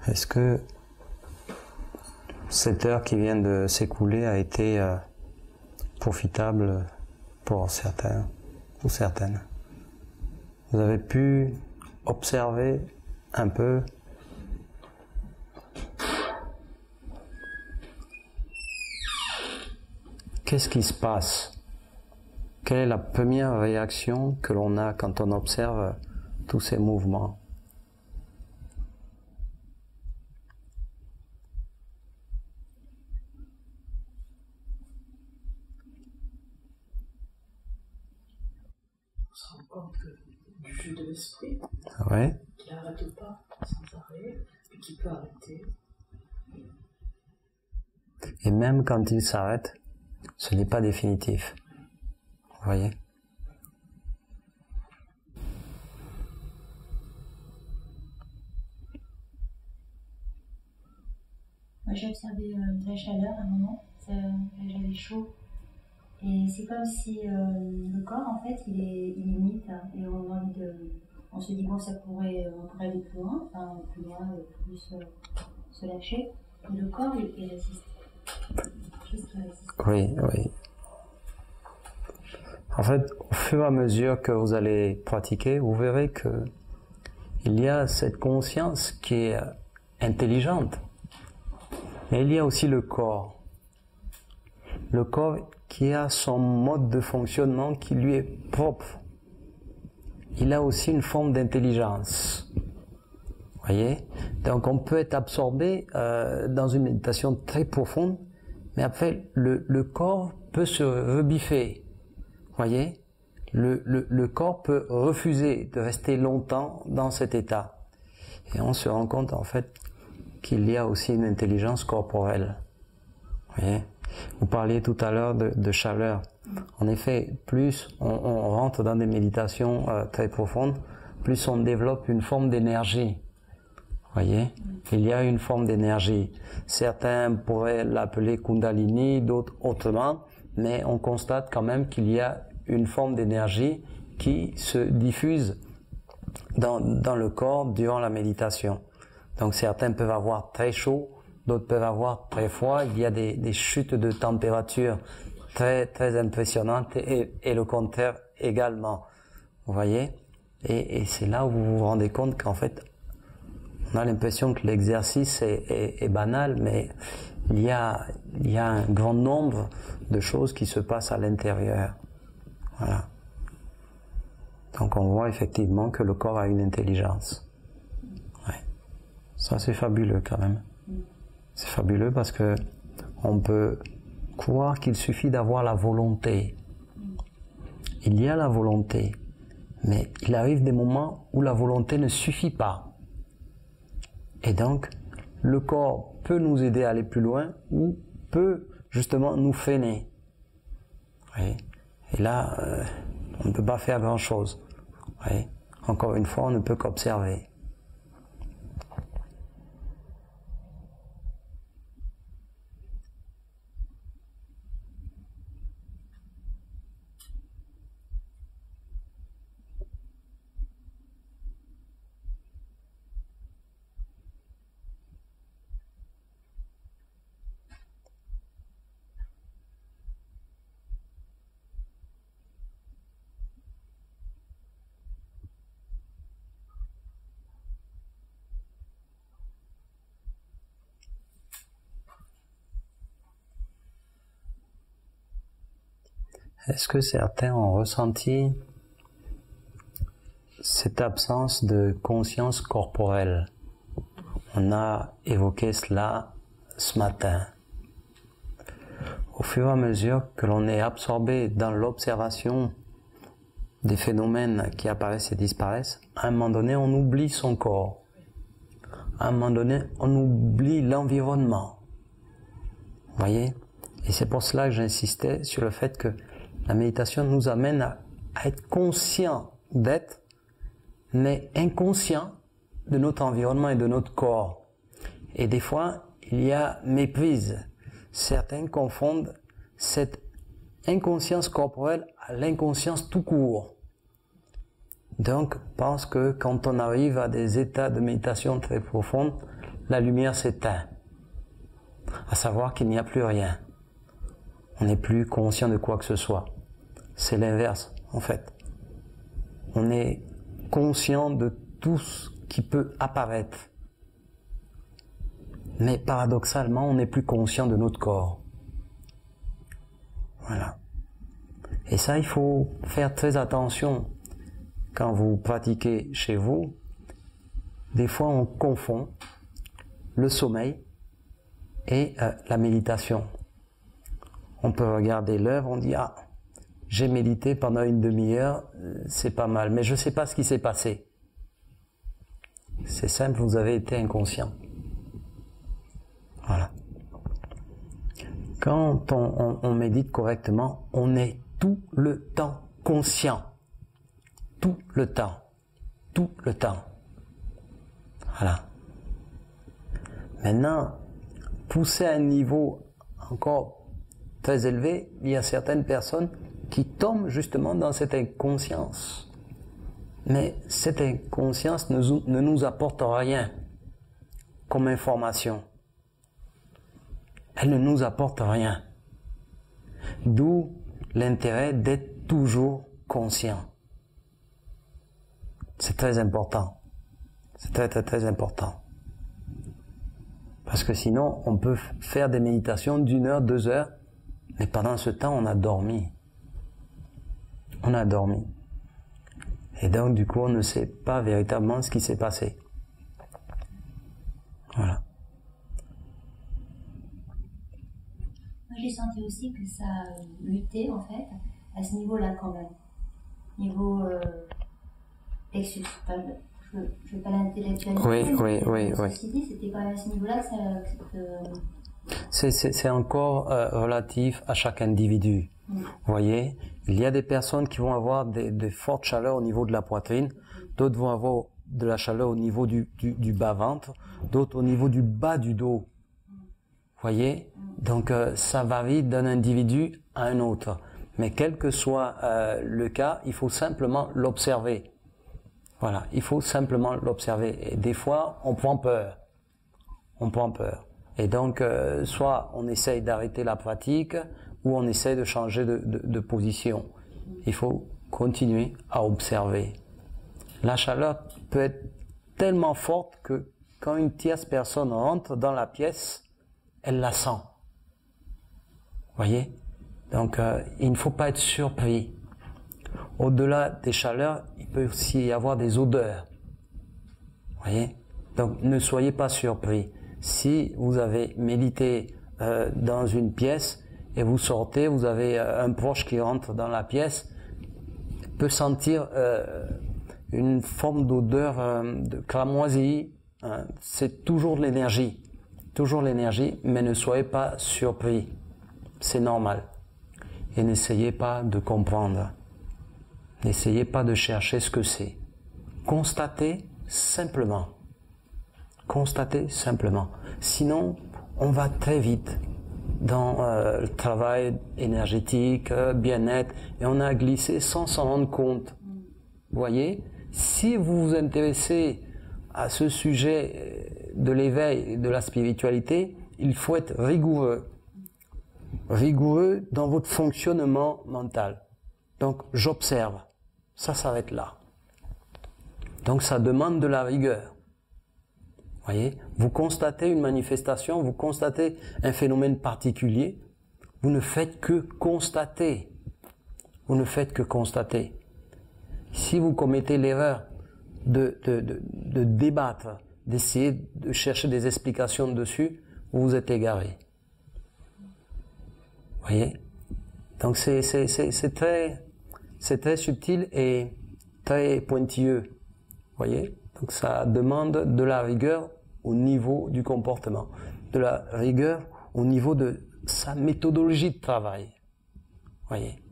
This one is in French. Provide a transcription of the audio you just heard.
Est-ce que cette heure qui vient de s'écouler a été profitable pour certains ou certaines? Vous avez pu observer un peu qu'est-ce qui se passe? Quelle est la première réaction que l'on a quand on observe tous ces mouvements? On se rend compte du jeu de l'esprit, Ouais. qui n'arrête pas sans arrêt, et qui peut arrêter. Et même quand il s'arrête, ce n'est pas définitif. Vous voyez? Moi, j'ai observé de la chaleur à un moment, j'avais chaud. Et c'est comme si le corps, en fait, il est limite, hein, et on a envie on se dit, bon, on pourrait aller plus loin, plus se lâcher. Et le corps, il résiste. Juste qu'il résiste. Oui, oui. En fait, au fur et à mesure que vous allez pratiquer, vous verrez que il y a cette conscience qui est intelligente. Mais il y a aussi le corps. Le corps qui a son mode de fonctionnement qui lui est propre. Il a aussi une forme d'intelligence. Voyez? Donc on peut être absorbé dans une méditation très profonde, mais après le corps peut se rebiffer. Voyez? Le corps peut refuser de rester longtemps dans cet état. Et on se rend compte en fait qu'il y a aussi une intelligence corporelle. Voyez? Vous parliez tout à l'heure de chaleur. En effet, plus on rentre dans des méditations très profondes, plus on développe une forme d'énergie. Voyez? Il y a une forme d'énergie. Certains pourraient l'appeler Kundalini, d'autres autrement, mais on constate quand même qu'il y a une forme d'énergie qui se diffuse dans le corps durant la méditation. Donc certains peuvent avoir très chaud, d'autres peuvent avoir très froid. Il y a des chutes de température très très impressionnantes et le contraire également. Vous voyez? Et c'est là où vous vous rendez compte qu'en fait, on a l'impression que l'exercice est banal, mais il y a un grand nombre de choses qui se passent à l'intérieur. Voilà. Donc on voit effectivement que le corps a une intelligence. Ouais. Ça c'est fabuleux quand même. C'est fabuleux parce que on peut croire qu'il suffit d'avoir la volonté. Il y a la volonté, mais il arrive des moments où la volonté ne suffit pas. Et donc, le corps peut nous aider à aller plus loin ou peut justement nous freiner. Oui. Et là, on ne peut pas faire grand-chose. Oui. Encore une fois, on ne peut qu'observer. Est-ce que certains ont ressenti cette absence de conscience corporelle? On a évoqué cela ce matin. Au fur et à mesure que l'on est absorbé dans l'observation des phénomènes qui apparaissent et disparaissent, à un moment donné, on oublie son corps. À un moment donné, on oublie l'environnement. Vous voyez? Et c'est pour cela que j'insistais sur le fait que la méditation nous amène à être conscient d'être, mais inconscient de notre environnement et de notre corps. Et des fois, il y a méprise. Certains confondent cette inconscience corporelle à l'inconscience tout court. Donc, pensent que quand on arrive à des états de méditation très profonds, la lumière s'éteint. À savoir qu'il n'y a plus rien. On n'est plus conscient de quoi que ce soit. C'est l'inverse, en fait. On est conscient de tout ce qui peut apparaître. Mais paradoxalement, on n'est plus conscient de notre corps. Voilà. Et ça, il faut faire très attention quand vous pratiquez chez vous. Des fois, on confond le sommeil et la méditation. On peut regarder l'heure, on dit « Ah, j'ai médité pendant une demi-heure, c'est pas mal, mais je ne sais pas ce qui s'est passé. » C'est simple, vous avez été inconscient. Voilà. Quand on médite correctement, on est tout le temps conscient. Tout le temps. Tout le temps. Voilà. Maintenant, poussé à un niveau encore très élevé, il y a certaines personnes qui tombent justement dans cette inconscience. Mais cette inconscience ne nous apporte rien comme information. Elle ne nous apporte rien. D'où l'intérêt d'être toujours conscient. C'est très important. C'est très très très important. Parce que sinon, on peut faire des méditations d'1 heure, 2 heures, mais pendant ce temps, on a dormi. On a dormi. Et donc, du coup, on ne sait pas véritablement ce qui s'est passé. Voilà. Moi, j'ai senti aussi que ça luttait, en fait, à ce niveau-là, quand même. Niveau Lexus. Enfin, je ne veux pas l'intellectualiser. Oui. Ceci dit, c'était quand même à ce niveau-là que ça... C'est encore relatif à chaque individu. Vous voyez, il y a des personnes qui vont avoir des fortes chaleurs au niveau de la poitrine, d'autres vont avoir de la chaleur au niveau du bas-ventre, d'autres au niveau du bas du dos. Vous voyez, donc ça varie d'un individu à un autre. Mais quel que soit le cas, il faut simplement l'observer. Voilà, il faut simplement l'observer. Et des fois, on prend peur. On prend peur. Et donc, soit on essaye d'arrêter la pratique, ou on essaye de changer de position. Il faut continuer à observer. La chaleur peut être tellement forte que quand une tierce personne rentre dans la pièce, elle la sent. Voyez? Donc, il ne faut pas être surpris. Au-delà des chaleurs, il peut aussi y avoir des odeurs. Voyez? Donc, ne soyez pas surpris. Si vous avez médité dans une pièce et vous sortez, vous avez un proche qui rentre dans la pièce, peut sentir une forme d'odeur de cramoisie. Hein. C'est toujours de l'énergie. Toujours l'énergie, mais ne soyez pas surpris. C'est normal. Et n'essayez pas de comprendre. N'essayez pas de chercher ce que c'est. Constatez simplement. Constatez simplement. Sinon, on va très vite dans le travail énergétique, bien-être, et on a glissé sans s'en rendre compte. Vous voyez, si vous vous intéressez à ce sujet de l'éveil et de la spiritualité, il faut être rigoureux. Rigoureux dans votre fonctionnement mental. Donc, j'observe. Ça s'arrête là. Donc, ça demande de la rigueur. Voyez, vous constatez une manifestation, vous constatez un phénomène particulier, vous ne faites que constater. Vous ne faites que constater. Si vous commettez l'erreur de débattre, d'essayer de chercher des explications dessus, vous vous êtes égaré. Voyez? Donc c'est très subtil et très pointilleux. Voyez? Donc ça demande de la rigueur au niveau du comportement, de la rigueur au niveau de sa méthodologie de travail. Voyez.